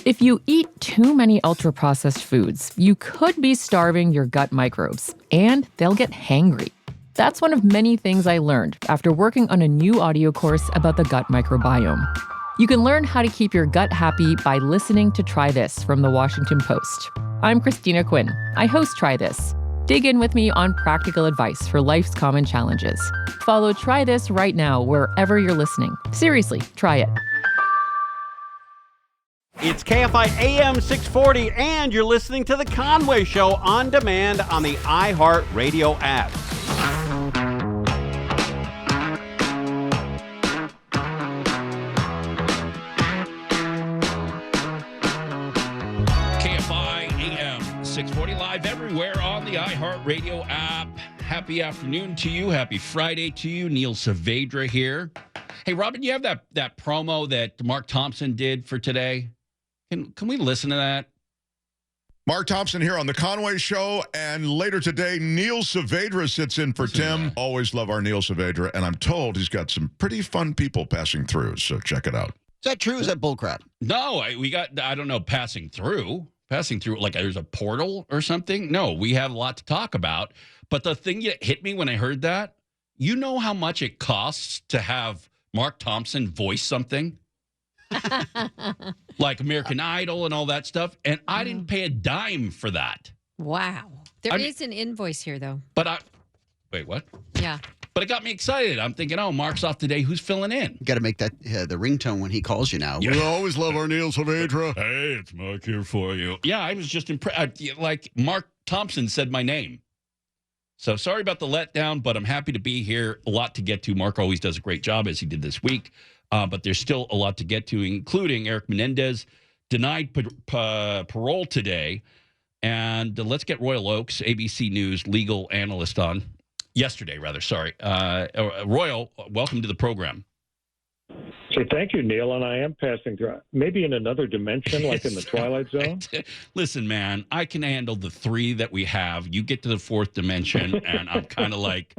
If you eat too many ultra-processed foods, you could be starving your gut microbes, and they'll get hangry. That's one of many things I learned after working on a new audio course about the gut microbiome. You can learn how to keep your gut happy by listening to Try This from the Washington Post. I'm Christina Quinn. I host Try This. Dig in with me on practical advice for life's common challenges. Follow Try This right now wherever you're listening. Seriously, try it. It's KFI AM 640, and you're listening to The Conway Show on demand on the iHeartRadio app. KFI AM 640 live everywhere on the iHeartRadio app. Happy afternoon to you. Happy Friday to you. Neil Saavedra here. Hey, Robin, you have that promo that Mark Thompson did for today? Can we listen to that? Mark Thompson here on The Conway Show, and later today, Neil Saavedra sits in for Tim. Always love our Neil Saavedra, and I'm told he's got some pretty fun people passing through, so check it out. Is that true? Is that bullcrap? No, we got, I don't know, passing through, like there's a portal or something. No, we have a lot to talk about, but the thing that hit me when I heard that, you know how much it costs to have Mark Thompson voice something? Like American Idol and all that stuff, and I didn't pay a dime for that. Wow. There is an invoice here, though. But wait, what? Yeah. But it got me excited. I'm thinking, oh, Mark's off today. Who's filling in? You got to make that the ringtone when he calls you now. Yeah. We always love our Neil Saavedra. Hey, it's Mark here for you. Yeah, I was just impressed. Like Mark Thompson said my name. So sorry about the letdown, but I'm happy to be here. A lot to get to. Mark always does a great job, as he did this week. But there's still a lot to get to, including Erik Menendez denied parole today. And let's get Royal Oaks, ABC News legal analyst on yesterday, rather. Sorry. Royal, welcome to the program. So thank you, Neil. And I am passing through, maybe in another dimension, like in the Twilight Zone. Listen, man, I can handle the three that we have. You get to the fourth dimension, and I'm kind of like,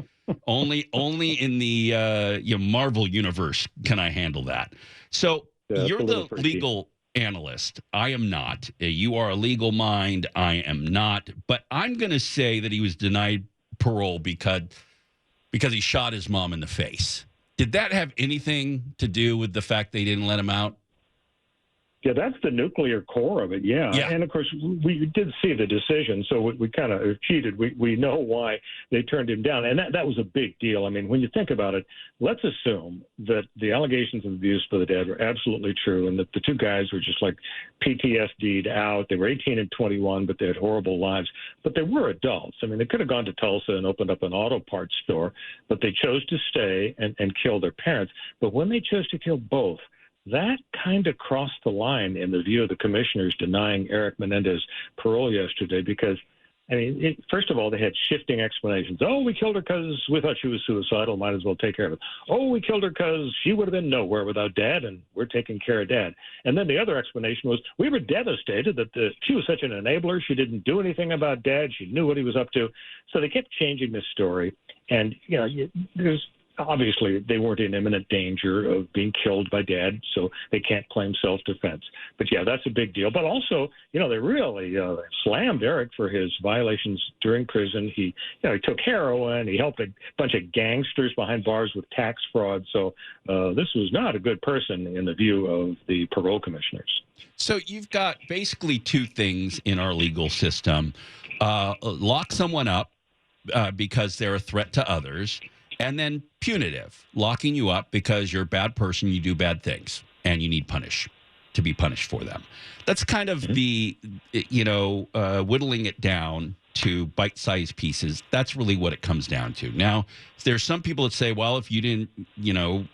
only in the Marvel universe can I handle that. So you're the legal analyst. I am not. You are a legal mind. I am not. But I'm going to say that he was denied parole because he shot his mom in the face. Did that have anything to do with the fact they didn't let him out? Yeah, that's the nuclear core of it, yeah. And, of course, we did see the decision, so we kind of cheated. We know why they turned him down, and that was a big deal. I mean, when you think about it, let's assume that the allegations of abuse by the dad were absolutely true and that the two guys were just like PTSD'd out. They were 18 and 21, but they had horrible lives. But they were adults. I mean, they could have gone to Tulsa and opened up an auto parts store, but they chose to stay and kill their parents. But when they chose to kill both, that kind of crossed the line in the view of the commissioners denying Erik Menendez parole yesterday because, I mean, first of all, they had shifting explanations. Oh, we killed her because we thought she was suicidal. Might as well take care of it. Oh, we killed her because she would have been nowhere without Dad, and we're taking care of Dad. And then the other explanation was we were devastated that she was such an enabler. She didn't do anything about Dad. She knew what he was up to. So they kept changing this story. And, there's obviously, they weren't in imminent danger of being killed by Dad, so they can't claim self-defense. But, yeah, that's a big deal. But also, they really slammed Erik for his violations during prison. He took heroin. He helped a bunch of gangsters behind bars with tax fraud. So this was not a good person in the view of the parole commissioners. So you've got basically two things in our legal system. Lock someone up because they're a threat to others. And then punitive, locking you up because you're a bad person, you do bad things, and you need to be punished for them. That's kind of the, whittling it down to bite-sized pieces. That's really what it comes down to. Now, there's some people that say, well, if you didn't,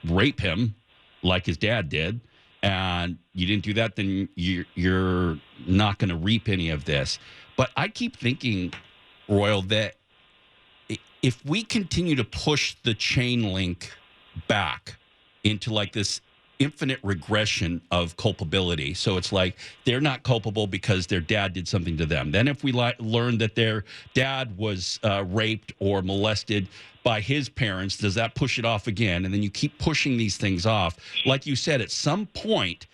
rape him like his dad did, and you didn't do that, then you're not going to reap any of this. But I keep thinking, Royal, that if we continue to push the chain link back into like this infinite regression of culpability, so it's like they're not culpable because their dad did something to them. Then if we learn that their dad was raped or molested by his parents, does that push it off again? And then you keep pushing these things off. Like you said, at some point,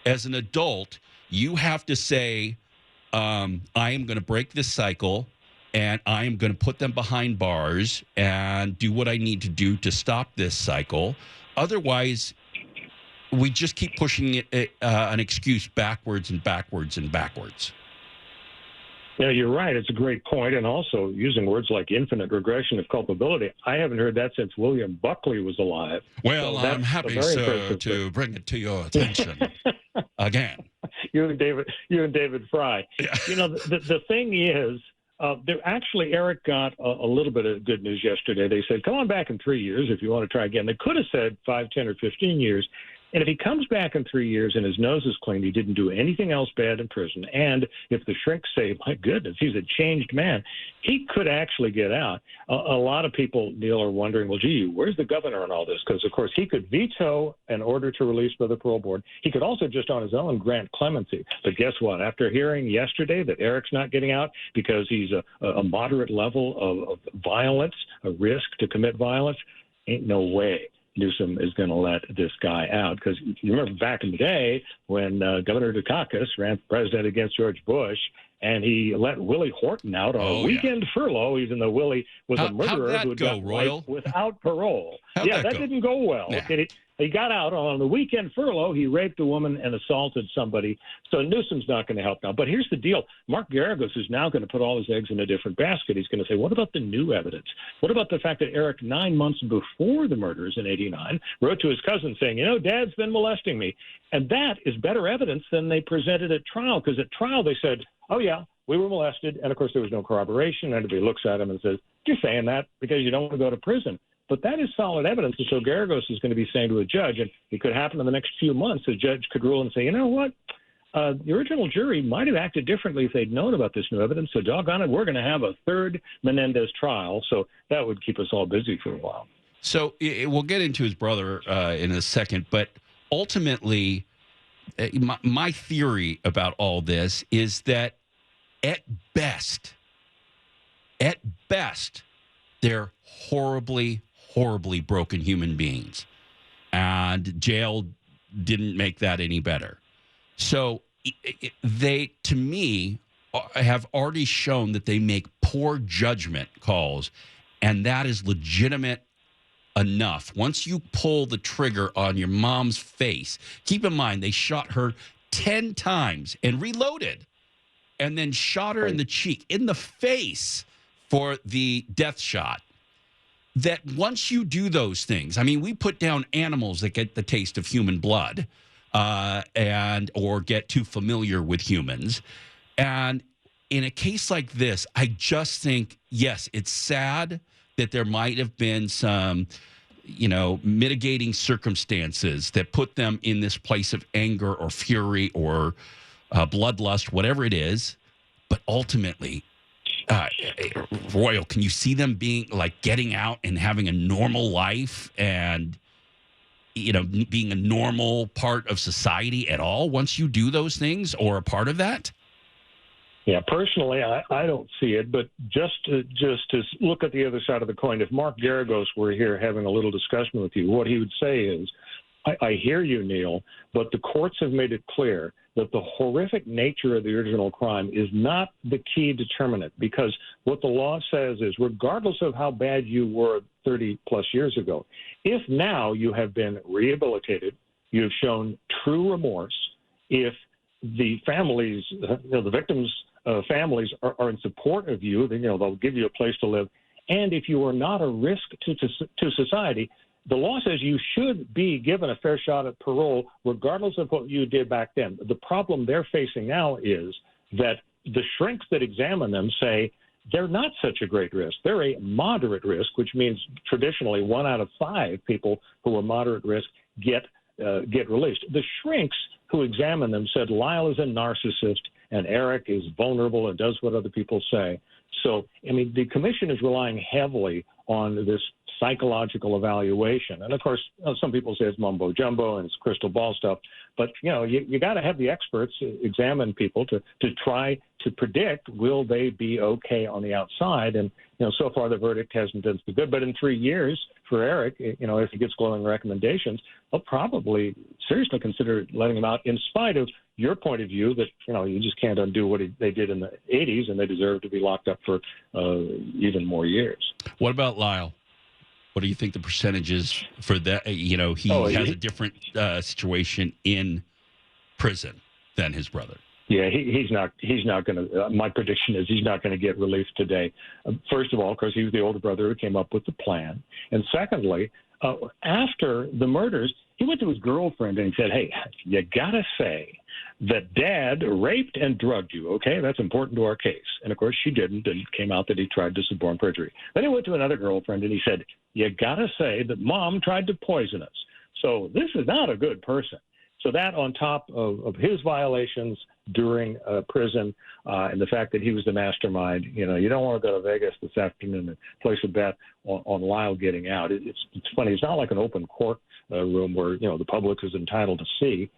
As an adult, you have to say, I am going to break this cycle, and I am going to put them behind bars and do what I need to do to stop this cycle. Otherwise, we just keep pushing an excuse backwards and backwards and backwards. Yeah, you're right. It's a great point. And also using words like infinite regression of culpability. I haven't heard that since William Buckley was alive. Well, So I'm happy, sir, to bring it to your attention again. You and David Fry. Yeah. You know, the thing is, Eric got a little bit of good news yesterday. They said, come on back in 3 years if you want to try again. They could have said 5, 10, or 15 years. And if he comes back in 3 years and his nose is clean, he didn't do anything else bad in prison, and if the shrinks say, my goodness, he's a changed man, he could actually get out. A lot of people, Neil, are wondering, well, gee, where's the governor on all this? Because, of course, he could veto an order to release by the parole board. He could also just on his own grant clemency. But guess what? After hearing yesterday that Eric's not getting out because he's a moderate level of violence, a risk to commit violence, ain't no way Newsom is going to let this guy out. Because you remember back in the day when Governor Dukakis ran for president against George Bush, and he let Willie Horton out on a weekend furlough, even though Willie was a murderer who had got life without parole. That didn't go well. Yeah. Okay, he got out on the weekend furlough. He raped a woman and assaulted somebody. So Newsom's not going to help now. But here's the deal. Mark Garagos is now going to put all his eggs in a different basket. He's going to say, what about the new evidence? What about the fact that Eric, 9 months before the murders in 89, wrote to his cousin saying, Dad's been molesting me. And that is better evidence than they presented at trial. Because at trial they said, oh, yeah, we were molested. And, of course, there was no corroboration. Everybody looks at him and says, you're saying that because you don't want to go to prison. But that is solid evidence. And so Garagos is going to be saying to a judge, and it could happen in the next few months, a judge could rule and say, you know what? The original jury might have acted differently if they'd known about this new evidence. So doggone it, we're going to have a third Menendez trial. So that would keep us all busy for a while. So we'll get into his brother in a second. But ultimately, my theory about all this is that at best, they're horribly broken human beings, and jail didn't make that any better. So they, to me, have already shown that they make poor judgment calls, and that is legitimate enough. Once you pull the trigger on your mom's face, keep in mind they shot her 10 times and reloaded, and then shot her in the cheek, in the face for the death shot. That once you do those things, I mean, we put down animals that get the taste of human blood or get too familiar with humans. And in a case like this, I just think, yes, it's sad that there might have been some, mitigating circumstances that put them in this place of anger or fury or bloodlust, whatever it is. But ultimately, Royal, can you see them being getting out and having a normal life and, being a normal part of society at all once you do those things or a part of that? Yeah, personally, I don't see it. But just to look at the other side of the coin, if Mark Garagos were here having a little discussion with you, what he would say is, I hear you, Neil, but the courts have made it clear that the horrific nature of the original crime is not the key determinant, because what the law says is, regardless of how bad you were 30 plus years ago, if now you have been rehabilitated, you have shown true remorse, if the families, the victims' families are in support of you, then they'll give you a place to live, and if you are not a risk to society, the law says you should be given a fair shot at parole, regardless of what you did back then. The problem they're facing now is that the shrinks that examine them say they're not such a great risk. They're a moderate risk, which means traditionally 1 out of 5 people who are moderate risk get released. The shrinks who examine them said Lyle is a narcissist and Eric is vulnerable and does what other people say. So, I mean, the commission is relying heavily on this psychological evaluation. And of course, some people say it's mumbo jumbo and it's crystal ball stuff. But, you got to have the experts examine people to try to predict, will they be okay on the outside? And, so far the verdict hasn't been so good. But in 3 years for Erik, if he gets glowing recommendations, they'll probably seriously consider letting him out in spite of your point of view that, you just can't undo what they did in the 80s and they deserve to be locked up for even more years. What about Lyle? What do you think the percentage is for that? He has a different situation in prison than his brother. Yeah, he's not going to. My prediction is he's not going to get relief today. First of all, because he was the older brother who came up with the plan, and secondly, after the murders, he went to his girlfriend and he said, "Hey, you got to say that Dad raped and drugged you. Okay, that's important to our case." And of course, she didn't, and it came out that he tried to suborn perjury. Then he went to another girlfriend and he said, "You got to say that Mom tried to poison us." So this is not a good person. So that on top of his violations during prison and the fact that he was the mastermind, you don't want to go to Vegas this afternoon and place a bet on Lyle getting out. It's funny. It's not like an open court room where, the public is entitled to see.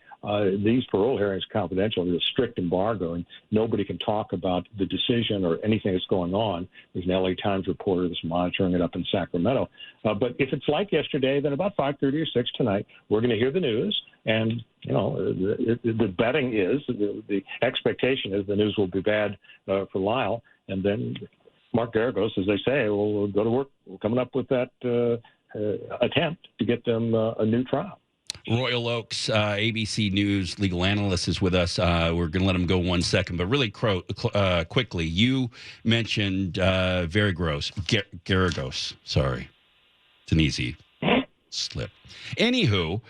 These parole hearings are confidential. There's a strict embargo, and nobody can talk about the decision or anything that's going on. There's an LA Times reporter that's monitoring it up in Sacramento. But if it's like yesterday, then about 5:30 or 6 tonight, we're going to hear the news. And, the betting is, the expectation is the news will be bad for Lyle. And then Mark Garagos, as they say, will go to work. We're coming up with that attempt to get them a new trial. Royal Oaks, ABC News legal analyst is with us. We're going to let him go 1 second, but really quickly, you mentioned very gross, Garagos. Sorry. It's an easy slip. Anywho,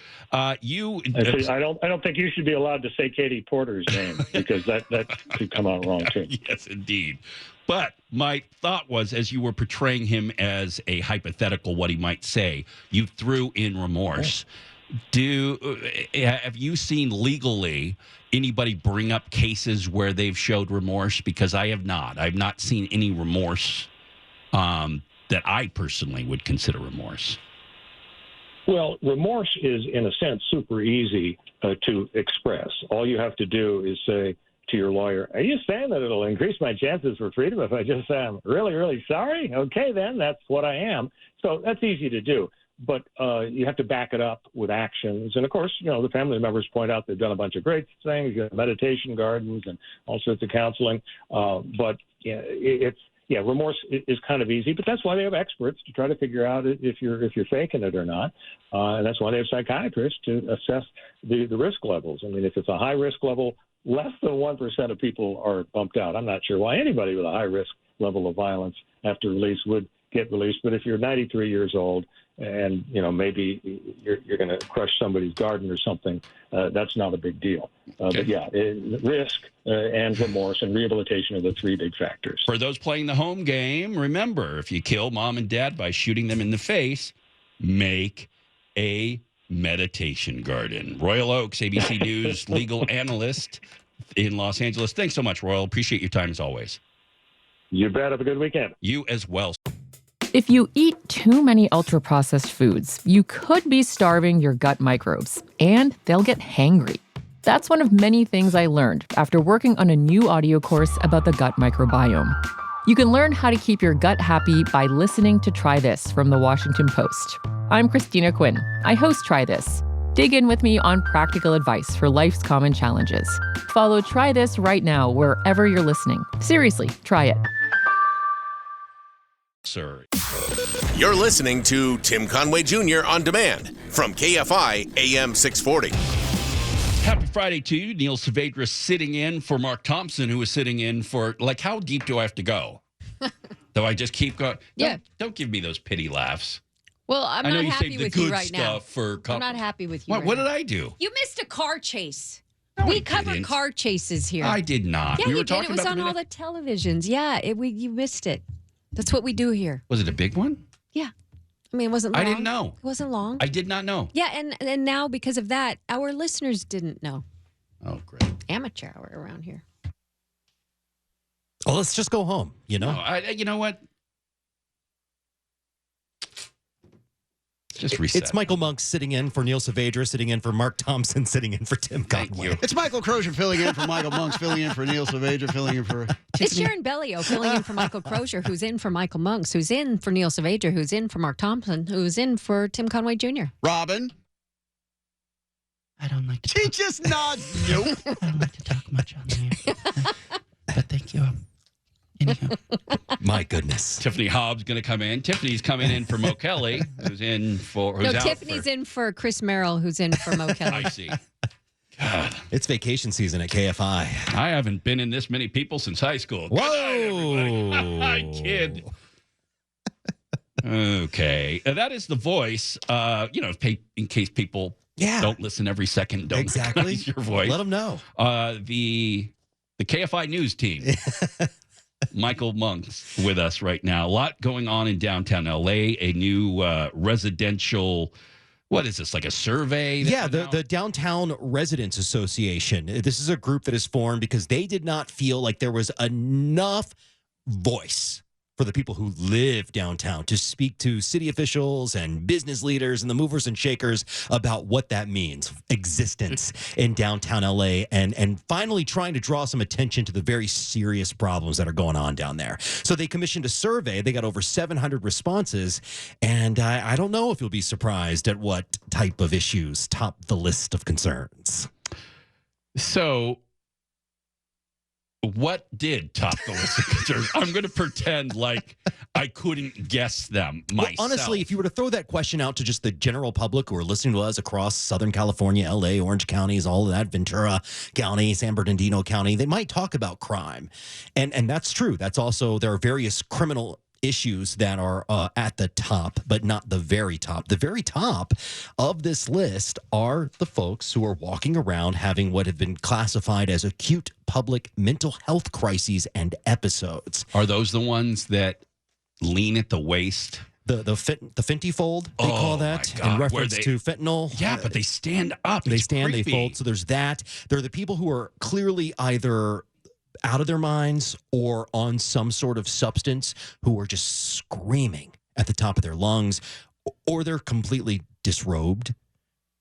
you... I don't think you should be allowed to say Katie Porter's name because that could come out wrong, too. Yes, indeed. But my thought was, as you were portraying him as a hypothetical, what he might say, you threw in remorse. Have you seen legally anybody bring up cases where they've showed remorse? Because I have not. I've not seen any remorse that I personally would consider remorse. Well, remorse is, in a sense, super easy to express. All you have to do is say to your lawyer, "Are you saying that it'll increase my chances for freedom if I just say I'm really, really sorry? Okay, then that's what I am." So that's easy to do. But you have to back it up with actions. And, of course, the family members point out they've done a bunch of great things, meditation gardens and all sorts of counseling. But remorse is kind of easy. But that's why they have experts to try to figure out if you're faking it or not. And that's why they have psychiatrists to assess the risk levels. I mean, if it's a high-risk level, less than 1% of people are bumped out. I'm not sure why anybody with a high-risk level of violence after release would get released. But if you're 93 years old and, maybe you're going to crush somebody's garden or something, that's not a big deal. But, risk and remorse and rehabilitation are the three big factors. For those playing the home game, remember, if you kill mom and dad by shooting them in the face, make a meditation garden. Royal Oaks, ABC News legal analyst in Los Angeles. Thanks so much, Royal. Appreciate your time as always. You bet. Have a good weekend. You as well. If you eat too many ultra-processed foods, you could be starving your gut microbes, and they'll get hangry. That's one of many things I learned after working on a new audio course about the gut microbiome. You can learn how to keep your gut happy by listening to Try This from the Washington Post. I'm Christina Quinn. I host Try This. Dig in with me on practical advice for life's common challenges. Follow Try This right now wherever you're listening. Seriously, try it. Sir. You're listening to Tim Conway Jr. On Demand from KFI AM 640. Happy Friday to you. Neil Saavedra sitting in for Mark Thompson, who is sitting in for, how deep do I have to go? Do I just keep going? Yeah. Don't give me those pity laughs. Well, I'm I know not you happy saved the with you good right now. stuff for I'm not happy with you. What did I do? You missed a car chase. No, We I cover didn't. car chases here. I did not. Yeah, We you were did. talking It was about on all the televisions. Yeah, you missed it. That's what we do here. Was it a big one? Yeah. I mean, it wasn't long. I didn't know. It wasn't long. I did not know. Yeah, and now because of that, our listeners didn't know. Oh, great. Amateur hour around here. Well, let's just go home, No, you know what? Just reset. It's Michael Monk sitting in for Neil Saavedra, sitting in for Mark Thompson, sitting in for Tim Conway. It's Michael Crozier filling in for Michael Monks, filling in for Neil Saavedra, filling in for... It's Sharon Bellio filling in for Michael Crozier, who's in for Michael Monks, who's in for Neil Saavedra, who's in for Mark Thompson, who's in for Tim Conway Jr. Robin. I don't like to She just nods. Nope. I don't like to talk much on the air. But thank you. Anyhow. My goodness. Tiffany Hobbs going to come in. Tiffany's coming in for Mo Kelly, who's in for... Who's No, out Tiffany's for, in for Chris Merrill, who's in for Mo Kelly. I see. God. It's vacation season at KFI. I haven't been in this many people since high school. Good Whoa. night, everybody. Kid. Okay. That is the voice. In case people don't listen every second, don't recognize your voice. Let them know. The KFI news team. Michael Monk's with us right now. A lot going on in downtown LA. A new residential, what is this, like a survey? Yeah, the Downtown Residents Association. This is a group that is formed because they did not feel like there was enough voice for the people who live downtown to speak to city officials and business leaders and the movers and shakers about what that means, existence in downtown LA, and finally trying to draw some attention to the very serious problems that are going on down there. So they commissioned a survey. They got over 700 responses, and I don't know if you'll be surprised at what type of issues top the list of concerns. So what did top the list of concerns? I'm going to pretend like I couldn't guess them myself. Well, honestly, if you were to throw that question out to just the general public who are listening to us across Southern California, LA, Orange counties, all of that, Ventura County, San Bernardino County, they might talk about crime. And that's true. That's also, there are various criminal issues that are at the top, but not the very top. The very top of this list are the folks who are walking around having what have been classified as acute public mental health crises and episodes. Are those the ones that lean at the waist? The Fenty fold, they call that, my God, in reference to fentanyl. Yeah, but they stand up. They It's stand, creepy. they fold. So there's that. There are the people who are clearly either out of their minds or on some sort of substance who are just screaming at the top of their lungs, or they're completely disrobed,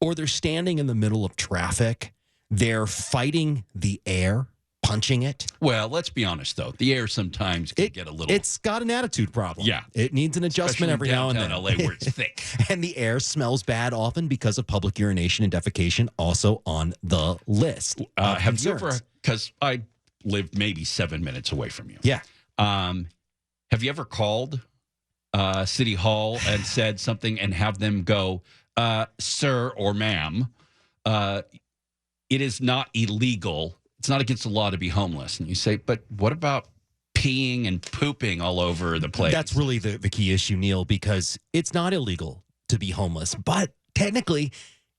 or they're standing in the middle of traffic. They're fighting the air, punching it. Well, let's be honest, though. The air sometimes can get a little... It's got an attitude problem. Yeah. It needs an adjustment every now and then. LA where it's thick. And the air smells bad often because of public urination and defecation, also on the list. Have you ever... Because I lived maybe 7 minutes away from you. Yeah. Have you ever called City Hall and said something and have them go, sir or ma'am, it is not illegal. It's not against the law to be homeless. And you say, but what about peeing and pooping all over the place? That's really the key issue, Neil, because it's not illegal to be homeless, but technically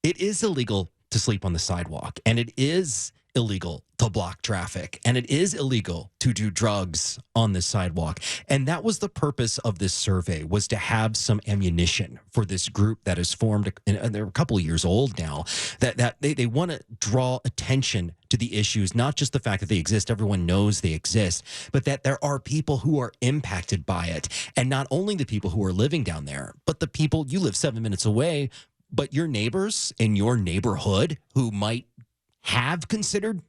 it is illegal to sleep on the sidewalk, and it is illegal to block traffic, and it is illegal to do drugs on the sidewalk. And that was the purpose of this survey, was to have some ammunition for this group that is formed, and they're a couple of years old now, that they want to draw attention to the issues, not just the fact that they exist, everyone knows they exist, but that there are people who are impacted by it. And not only the people who are living down there, but the people, you live 7 minutes away, but your neighbors in your neighborhood who might have considered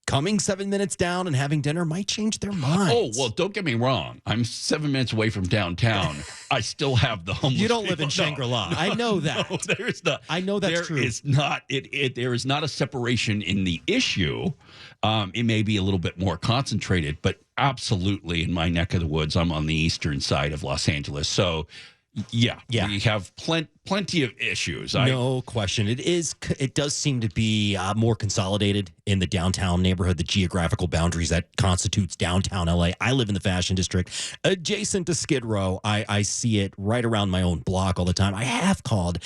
coming 7 minutes down and having dinner might change their minds. Oh, well, don't get me wrong. I'm 7 minutes away from downtown. I still have the homeless. You don't live in people. Shangri-La. I know that. No, there is not. I know that's true. There is not. There is not a separation in the issue. It may be a little bit more concentrated, but absolutely in my neck of the woods, I'm on the eastern side of Los Angeles. So, yeah. We have plenty of issues. No question. It does seem to be more consolidated in the downtown neighborhood, the geographical boundaries that constitutes downtown LA. I live in the Fashion District adjacent to Skid Row. I see it right around my own block all the time. I have called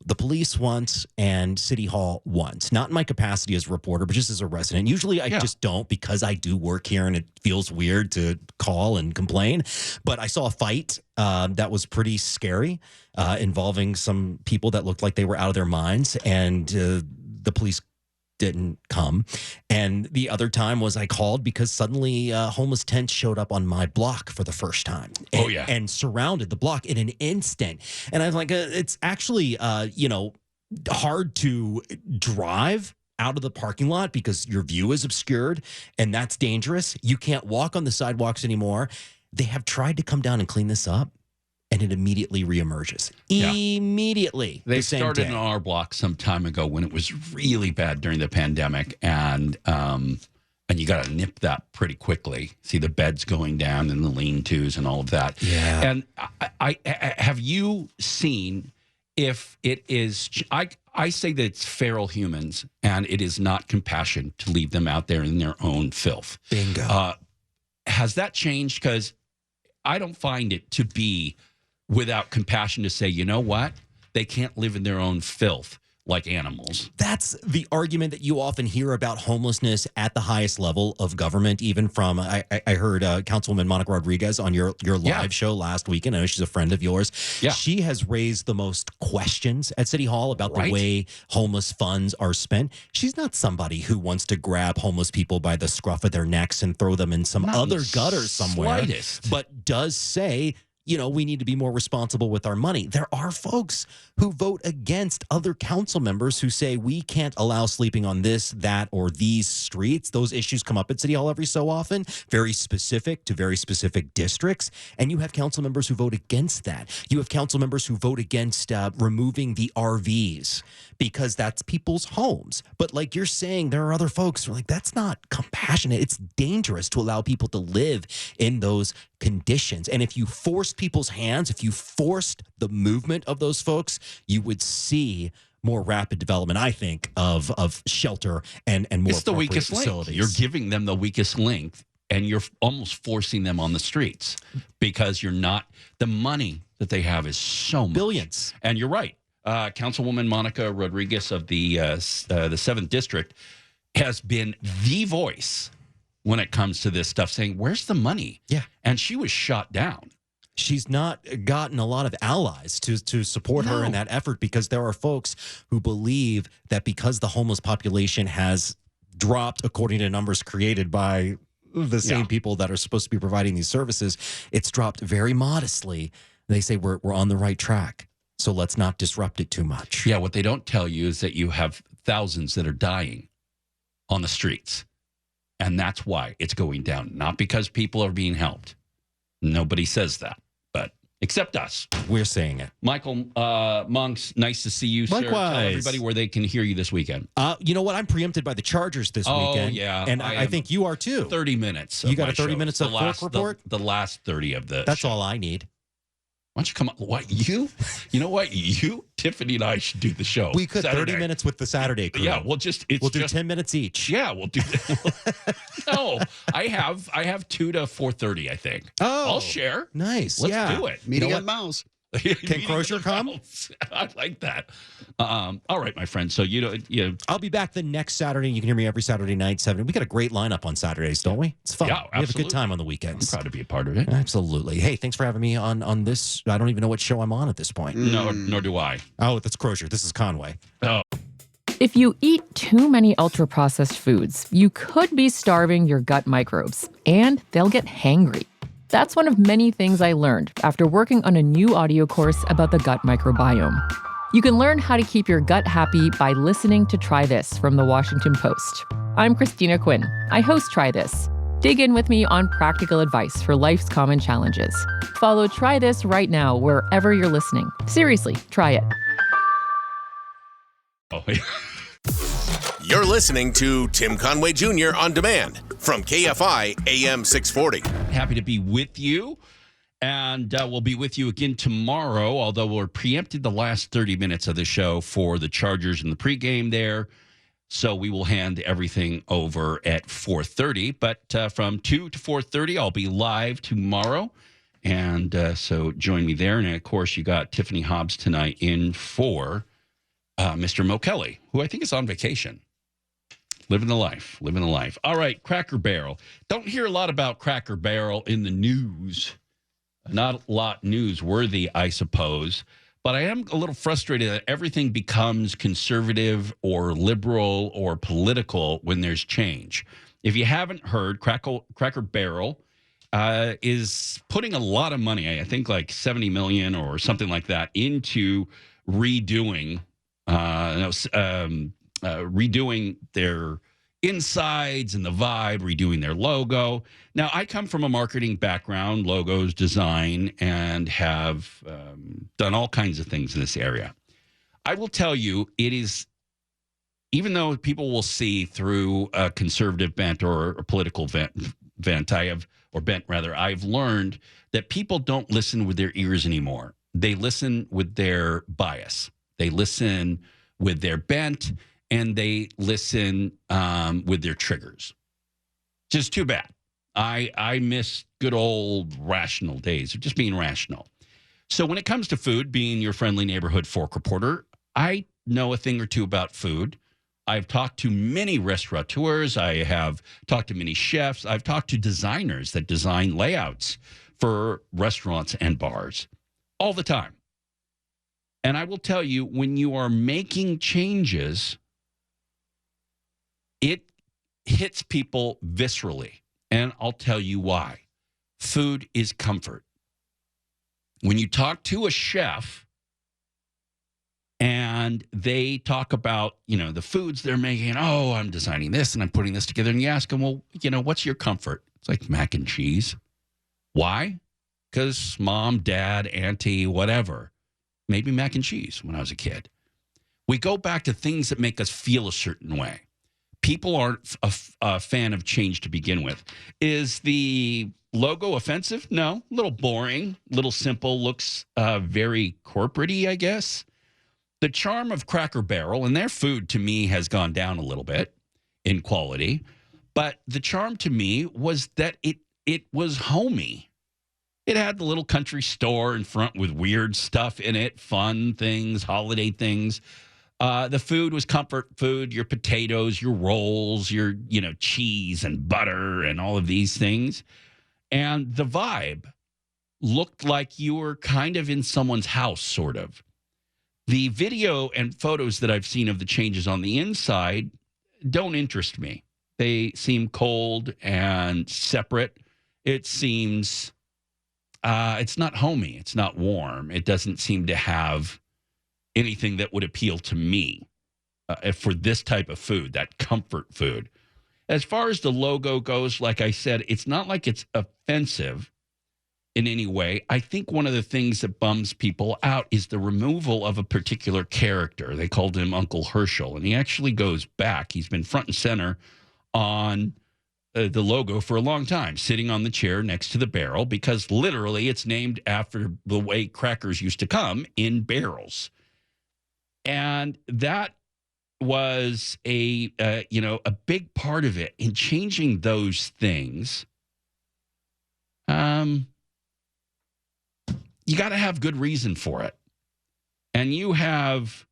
the police once and City Hall once, not in my capacity as a reporter, but just as a resident. Usually I just don't, because I do work here and it feels weird to call and complain. But I saw a fight that was pretty scary, involving some people that looked like they were out of their minds, and the police didn't come. And the other time was I called because suddenly homeless tents showed up on my block for the first time. And surrounded the block in an instant. And I was like, it's actually, hard to drive out of the parking lot because your view is obscured, and that's dangerous. You can't walk on the sidewalks anymore. They have tried to come down and clean this up, and it immediately reemerges. Immediately. They the same started day. in our block some time ago when it was really bad during the pandemic, and you got to nip that pretty quickly. See the beds going down and the lean-tos and all of that. Yeah. And I have you seen if it is? I say that it's feral humans, and it is not compassion to leave them out there in their own filth. Bingo. Has that changed? Because I don't find it to be without compassion to say, you know what? They can't live in their own filth like animals. That's the argument that you often hear about homelessness at the highest level of government, even from, I heard Councilwoman Monica Rodriguez on your live show last weekend. I know she's a friend of yours. Yeah. She has raised the most questions at City Hall about the way homeless funds are spent. She's not somebody who wants to grab homeless people by the scruff of their necks and throw them in some other gutter somewhere, but does say, we need to be more responsible with our money. There are folks who vote against other council members who say we can't allow sleeping on this, that, or these streets. Those issues come up at City Hall every so often, very specific to very specific districts. And you have council members who vote against that. You have council members who vote against removing the RVs because that's people's homes. But like you're saying, there are other folks who are like, that's not compassionate. It's dangerous to allow people to live in those conditions. And if you forced people's hands, if you forced the movement of those folks, you would see more rapid development, I think, of shelter and more it's the weakest facilities. link. You're giving them the weakest link, and you're almost forcing them on the streets because you're not. The money that they have is so much. Billions. And you're right. Councilwoman Monica Rodriguez of the 7th District has been the voice when it comes to this stuff, saying, where's the money? Yeah. And she was shot down. She's not gotten a lot of allies to support her in that effort because there are folks who believe that because the homeless population has dropped, according to numbers created by the same people that are supposed to be providing these services, it's dropped very modestly. They say we're on the right track. So let's not disrupt it too much. Yeah, what they don't tell you is that you have thousands that are dying on the streets. And that's why it's going down, not because people are being helped. Nobody says that, but except us. We're saying it. Michael Monks, nice to see you, sir. Likewise. Tell everybody where they can hear you this weekend. You know what? I'm preempted by the Chargers this weekend. Oh, yeah. And I think you are too. 30 minutes. You got a 30 minutes of last, work report? The last 30 of the That's show. all I need. Why don't you come up? What, you? You know what? You, Tiffany, and I should do the show. We could Saturday. 30 minutes with the Saturday crew. Yeah, we'll do 10 minutes each. Yeah, we'll do that. No, I have 2 to 4:30, I think. Oh, I'll share. Nice. Let's do it. Meeting at Mouse. Can Crozier come? I like that. All right, my friend. So I'll be back the next Saturday. You can hear me every Saturday night, 7. We got a great lineup on Saturdays, don't we? It's fun. Yeah, we have a good absolutely. time on the weekends. I'm proud to be a part of it. Absolutely. Hey, thanks for having me on this. I don't even know what show I'm on at this point. No, nor do I. Oh, that's Crozier. This is Conway. Oh. If you eat too many ultra-processed foods, you could be starving your gut microbes, and they'll get hangry. That's one of many things I learned after working on a new audio course about the gut microbiome. You can learn how to keep your gut happy by listening to Try This from the Washington Post. I'm Christina Quinn. I host Try This. Dig in with me on practical advice for life's common challenges. Follow Try This right now wherever you're listening. Seriously, try it. Oh, You're listening to Tim Conway Jr. on demand from KFI AM 640. Happy to be with you. And we'll be with you again tomorrow, although we're preempted the last 30 minutes of the show for the Chargers and the pregame there. So we will hand everything over at 4:30. But from 2 to 4:30, I'll be live tomorrow. And so join me there. And, of course, you got Tiffany Hobbs tonight in for Mr. Mo Kelly, who I think is on vacation. Living the life. All right, Cracker Barrel. Don't hear a lot about Cracker Barrel in the news. Not a lot newsworthy, I suppose. But I am a little frustrated that everything becomes conservative or liberal or political when there's change. If you haven't heard, Cracker Barrel is putting a lot of money, I think like $70 million or something like that, into redoing redoing their insides and the vibe, redoing their logo. Now, I come from a marketing background, logos, design, and have done all kinds of things in this area. I will tell you, it is, even though people will see through a conservative bent or a political bent, I've learned that people don't listen with their ears anymore. They listen with their bias. They listen with their bent, and they listen with their triggers. Just too bad. I miss good old rational days of just being rational. So when it comes to food, being your friendly neighborhood fork reporter, I know a thing or two about food. I've talked to many restaurateurs. I have talked to many chefs. I've talked to designers that design layouts for restaurants and bars all the time. And I will tell you, when you are making changes, it hits people viscerally. And I'll tell you why. Food is comfort. When you talk to a chef and they talk about, the foods they're making, oh, I'm designing this and I'm putting this together. And you ask them, well, what's your comfort? It's like mac and cheese. Why? Because mom, dad, auntie, whatever. Maybe mac and cheese when I was a kid. We go back to things that make us feel a certain way. People aren't a fan of change to begin with. Is the logo offensive? No. A little boring, a little simple, looks very corporate-y, I guess. The charm of Cracker Barrel, and their food to me has gone down a little bit in quality, but the charm to me was that it was homey. It had the little country store in front with weird stuff in it, fun things, holiday things. The food was comfort food, your potatoes, your rolls, your, cheese and butter and all of these things. And the vibe looked like you were kind of in someone's house, sort of. The video and photos that I've seen of the changes on the inside don't interest me. They seem cold and separate. It seems, it's not homey. It's not warm. It doesn't seem to have anything that would appeal to me for this type of food, that comfort food. As far as the logo goes, like I said, it's not like it's offensive in any way. I think one of the things that bums people out is the removal of a particular character. They called him Uncle Herschel, and he actually goes back. He's been front and center on the logo for a long time, sitting on the chair next to the barrel, because literally it's named after the way crackers used to come in barrels. And that was a big part of it in changing those things. You got to have good reason for it. And you have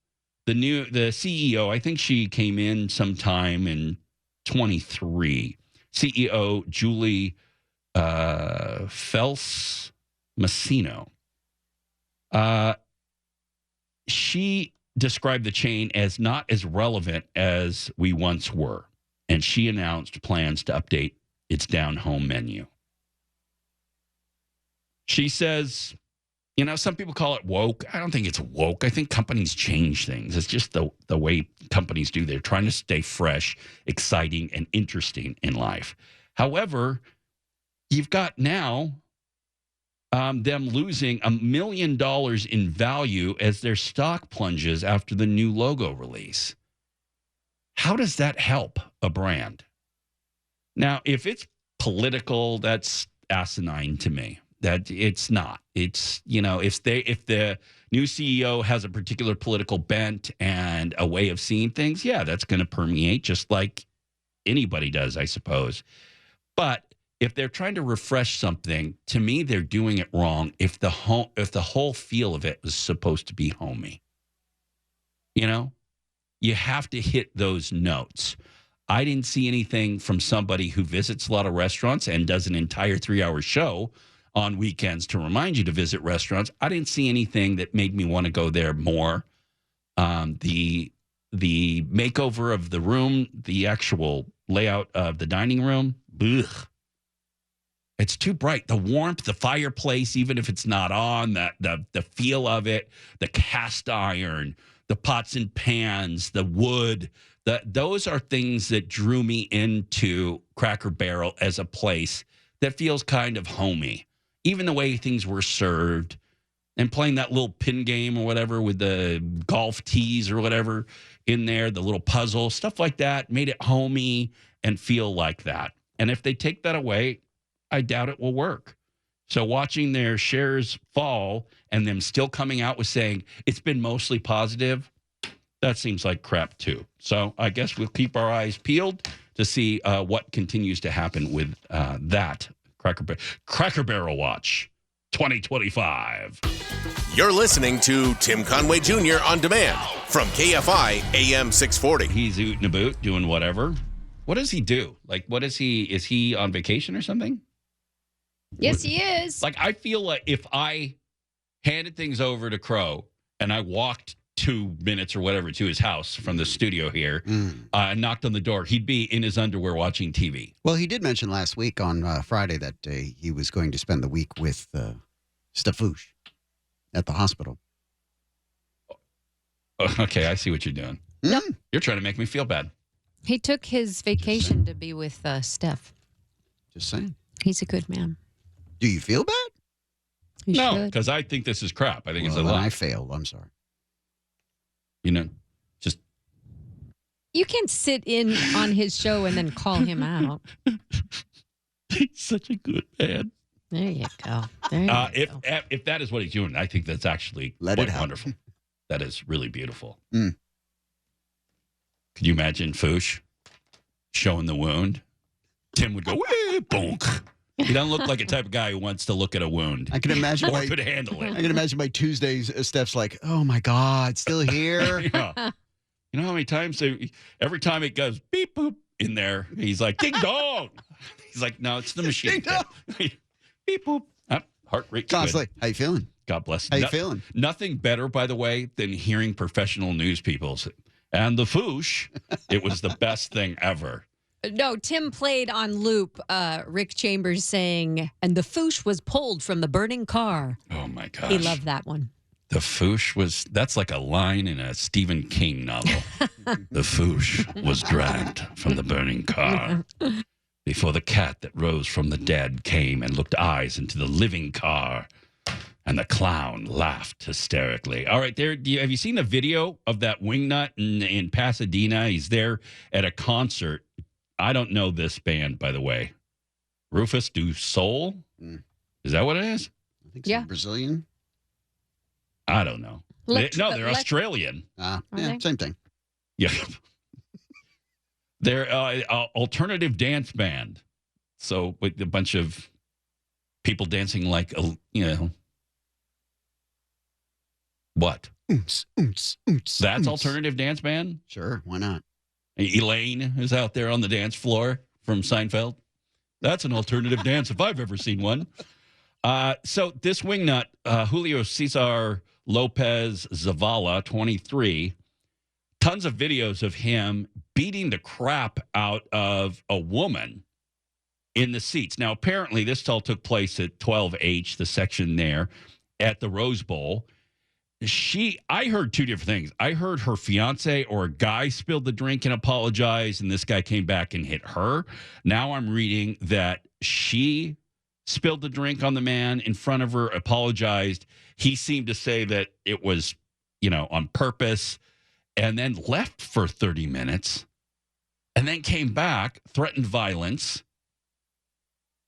the CEO, I think she came in sometime in 23, CEO Julie Fels Massino. She described the chain as not as relevant as we once were. And she announced plans to update its down-home menu. She says, some people call it woke. I don't think it's woke. I think companies change things. It's just the way companies do. They're trying to stay fresh, exciting, and interesting in life. However, you've got now them losing $1 million in value as their stock plunges after the new logo release. How does that help a brand? Now, if it's political, that's asinine to me. That it's not. It's, if the new CEO has a particular political bent and a way of seeing things, yeah, that's going to permeate just like anybody does, I suppose. But if they're trying to refresh something, to me, they're doing it wrong. If the whole feel of it was supposed to be homey, you have to hit those notes. I didn't see anything from somebody who visits a lot of restaurants and does an entire 3-hour show on weekends to remind you to visit restaurants. I didn't see anything that made me want to go there more. The makeover of the room, the actual layout of the dining room, ugh. It's too bright. The warmth, the fireplace, even if it's not on, the feel of it, the cast iron, the pots and pans, the wood, those are things that drew me into Cracker Barrel as a place that feels kind of homey. Even the way things were served and playing that little pin game or whatever with the golf tees or whatever in there, the little puzzle, stuff like that made it homey and feel like that. And if they take that away, I doubt it will work. So watching their shares fall and them still coming out with saying it's been mostly positive, that seems like crap too. So I guess we'll keep our eyes peeled to see what continues to happen with that Cracker Barrel Watch 2025. You're listening to Tim Conway Jr. on demand from KFI AM 640. He's ootin' a boot, doing whatever. What does he do? Like, what is he? Is he on vacation or something? Yes, he is. Like, I feel like if I handed things over to Crow and I walked 2 minutes or whatever to his house from the studio here and knocked on the door, he'd be in his underwear watching TV. Well, he did mention last week on Friday that he was going to spend the week with Stafouche at the hospital. Okay, I see what you're doing. Nope. You're trying to make me feel bad. He took his vacation to be with Steph. Just saying. He's a good man. Do you feel bad? You No, should. because I think this is crap. I think it's a Well, lie. I failed. I'm sorry. You know, just You can't sit in on his show and then call him out. he's such a good man. There you go. There you go. If that is what he's doing, I think that's actually Let it quite happen. wonderful. That is really beautiful. Mm. Could you imagine Foosh showing the wound? Tim would go, "Wee, bonk." He doesn't look like a type of guy who wants to look at a wound. I can imagine or could handle I it. can imagine by Tuesdays, Steph's like, "Oh my God, still here." Yeah. You know how many times every time it goes beep boop in there, he's like, "Ding dong." He's like, "No, it's the machine." Beep boop. Heart rate Constantly. How you feeling? God bless. How you feeling? Nothing better, by the way, than hearing professional news people say, and the Foosh. It was the best thing ever. No, Tim played on loop Rick Chambers saying, and the Foosh was pulled from the burning car. Oh, my gosh. He loved that one. The Foosh that's like a line in a Stephen King novel. The Foosh was dragged from the burning car before the cat that rose from the dead came and looked eyes into the living car. And the clown laughed hysterically. All right, have you seen the video of that wingnut in Pasadena? He's there at a concert. I don't know this band, by the way. Rufus Du Sol? Is that what it is? I think so. Brazilian. I don't know. They're Australian. Yeah, same thing. Yeah. They're an alternative dance band. So with a bunch of people dancing like, what? That's alternative dance band? Sure, why not? Elaine is out there on the dance floor from Seinfeld. That's an alternative dance if I've ever seen one. So this wingnut, Julio Cesar Lopez Zavala, 23, tons of videos of him beating the crap out of a woman in the seats. Now, apparently, this all took place at 12H, the section there at the Rose Bowl. I heard two different things. I heard her fiance or a guy spilled the drink and apologized, and this guy came back and hit her. Now I'm reading that she spilled the drink on the man in front of her, apologized. He seemed to say that it was, on purpose, and then left for 30 minutes, and then came back, threatened violence.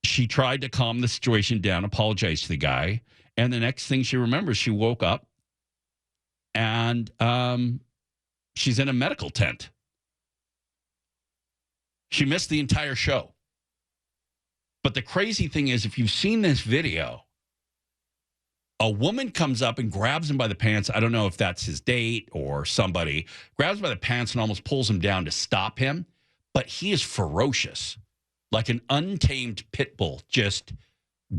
She tried to calm the situation down, apologized to the guy, and the next thing she remembers, she woke up, and she's in a medical tent. She missed the entire show. But the crazy thing is, if you've seen this video, a woman comes up and grabs him by the pants. I don't know if that's his date or somebody. Grabs him by the pants and almost pulls him down to stop him. But he is ferocious, like an untamed pit bull, just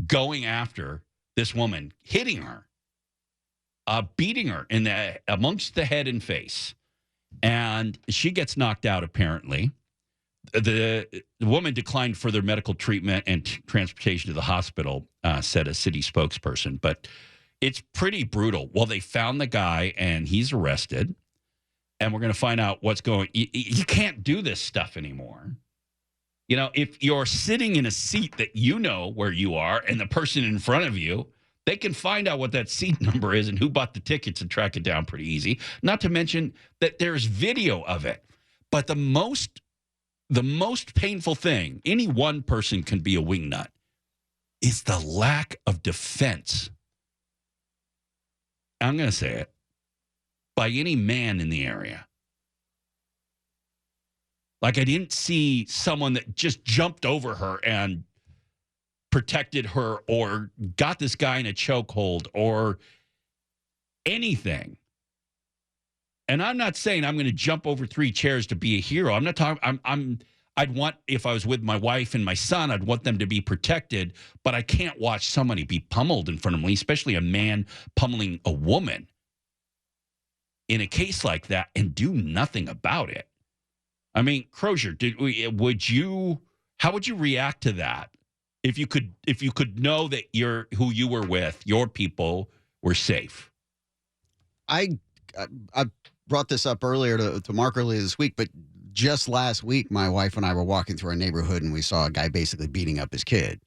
going after this woman, hitting her, beating her amongst the head and face. And she gets knocked out, apparently. The woman declined further medical treatment and transportation to the hospital, said a city spokesperson. But it's pretty brutal. Well, they found the guy, and he's arrested. And we're going to find out what's going. You can't do this stuff anymore. You know, if you're sitting in a seat that you know where you are and the person in front of you, they can find out what that seat number is and who bought the tickets and track it down pretty easy. Not to mention that there's video of it. But the most painful thing, any one person can be a wingnut, is the lack of defense. I'm going to say it. By any man in the area. Like, I didn't see someone that just jumped over her and protected her or got this guy in a chokehold or anything. And I'm not saying I'm going to jump over 3 chairs to be a hero. I'm not talking, I'd want, if I was with my wife and my son, I'd want them to be protected, but I can't watch somebody be pummeled in front of me, especially a man pummeling a woman in a case like that and do nothing about it. I mean, Crozier, how would you react to that? If you could know that who you were with, your people were safe. I brought this up earlier to Mark earlier this week, but just last week, my wife and I were walking through our neighborhood and we saw a guy basically beating up his kid.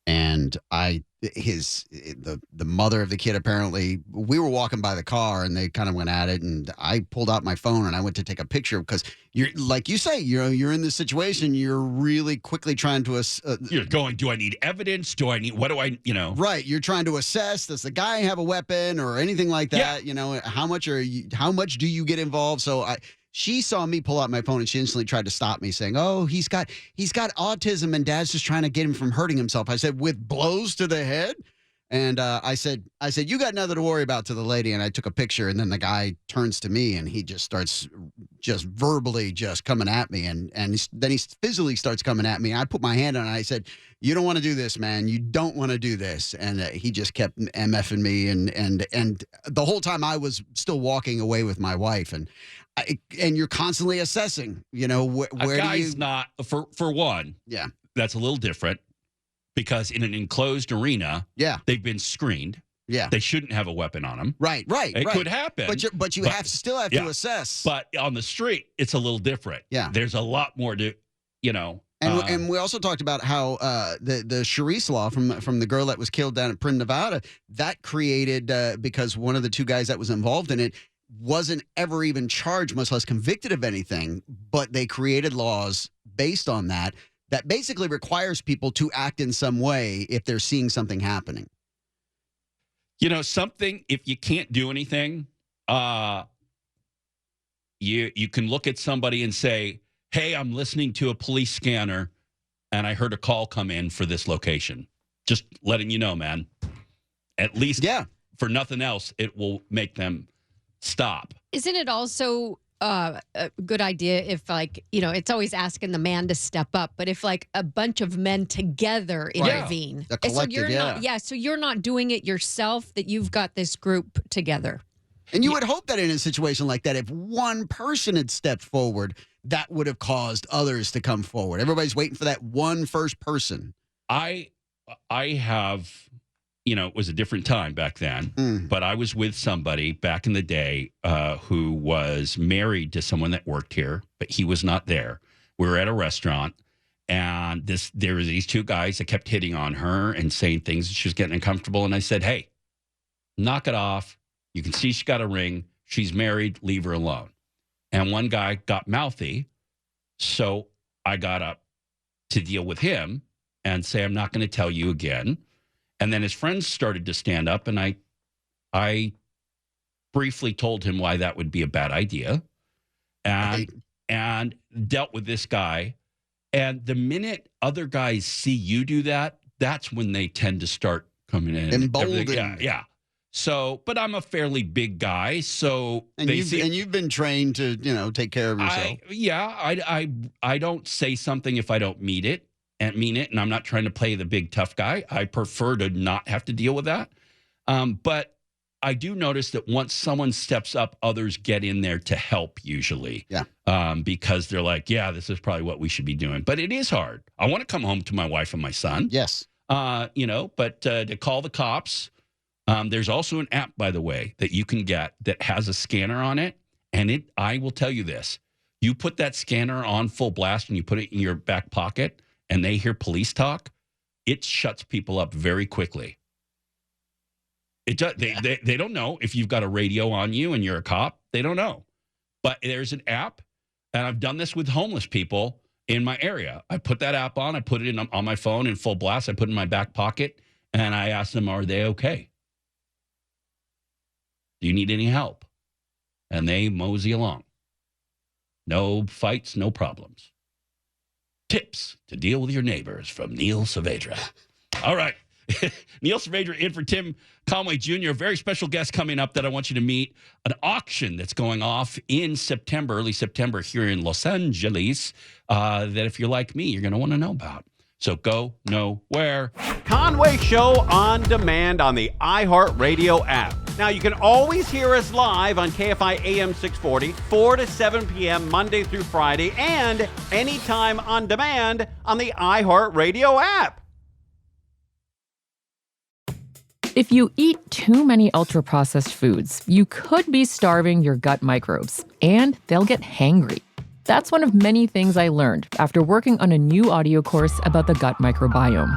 And the mother of the kid, apparently, we were walking by the car and they kind of went at it. And I pulled out my phone and I went to take a picture because you're, like you say, you're in this situation. You're really quickly trying to. You're going, do I need evidence? Right. You're trying to assess, does the guy have a weapon or anything like that? Yeah. How much do you get involved? So she saw me pull out my phone and she instantly tried to stop me saying, oh, he's got autism and dad's just trying to get him from hurting himself. I said, with blows to the head? And I said, you got nothing to worry about, to the lady. And I took a picture and then the guy turns to me and he just starts just verbally just coming at me. And then he physically starts coming at me. I put my hand on it and I said, you don't want to do this, man. You don't want to do this. And he just kept MFing me. And the whole time I was still walking away with my wife. And you're constantly assessing, where guy's not, for one. Yeah. That's a little different because in an enclosed arena, they've been screened. Yeah. They shouldn't have a weapon on them. Right. It could happen. But you still have to assess. But on the street, it's a little different. Yeah. There's a lot more to, And we also talked about how the Charisse law from the girl that was killed down at Prin, Nevada, that created, because one of the 2 guys that was involved in it wasn't ever even charged, much less convicted of anything, but they created laws based on that basically requires people to act in some way if they're seeing something happening. Something, if you can't do anything, you can look at somebody and say, hey, I'm listening to a police scanner and I heard a call come in for this location. Just letting you know, man. At least for nothing else, it will make them stop. Isn't it also a good idea if, it's always asking the man to step up, but if a bunch of men together intervene, a collective, so you're not doing it yourself, that you've got this group together. And you would hope that in a situation like that, if one person had stepped forward, that would have caused others to come forward. Everybody's waiting for that one first person. I have, it was a different time back then, but I was with somebody back in the day who was married to someone that worked here, but he was not there. We were at a restaurant, and there were these 2 guys that kept hitting on her and saying things. She was getting uncomfortable, and I said, hey, knock it off. You can see she got a ring. She's married. Leave her alone. And one guy got mouthy, so I got up to deal with him and say, I'm not going to tell you again. And then his friends started to stand up, and I briefly told him why that would be a bad idea, and dealt with this guy. And the minute other guys see you do that, that's when they tend to start coming in. Emboldened. Yeah. So, but I'm a fairly big guy, so you've been trained to, take care of yourself. I don't say something if I don't mean it. and mean it. And I'm not trying to play the big tough guy. I prefer to not have to deal with that. But I do notice that once someone steps up, others get in there to help usually. Yeah. Because they're like, yeah, this is probably what we should be doing. But it is hard. I want to come home to my wife and my son. Yes. But to call the cops, there's also an app, by the way, that you can get that has a scanner on it. And I will tell you this, you put that scanner on full blast and you put it in your back pocket and they hear police talk, it shuts people up very quickly. It does. They don't know if you've got a radio on you and you're a cop. They don't know. But there's an app, and I've done this with homeless people in my area. I put that app on. I put it on my phone in full blast. I put it in my back pocket, and I ask them, are they okay? Do you need any help? And they mosey along. No fights, no problems. Tips to deal with your neighbors from Neil Saavedra. All right. Neil Saavedra in for Tim Conway Jr. A very special guest coming up that I want you to meet. An auction that's going off in September, early September here in Los Angeles, that if you're like me, you're going to want to know about. So go nowhere. Conway Show on demand on the iHeartRadio app. Now, you can always hear us live on KFI AM 640, 4 to 7 p.m. Monday through Friday, and anytime on demand on the iHeartRadio app. If you eat too many ultra-processed foods, you could be starving your gut microbes, and they'll get hangry. That's one of many things I learned after working on a new audio course about the gut microbiome.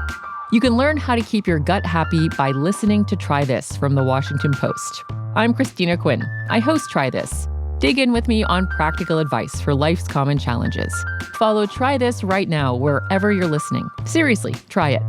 You can learn how to keep your gut happy by listening to Try This from the Washington Post. I'm Christina Quinn. I host Try This. Dig in with me on practical advice for life's common challenges. Follow Try This right now wherever you're listening. Seriously, try it.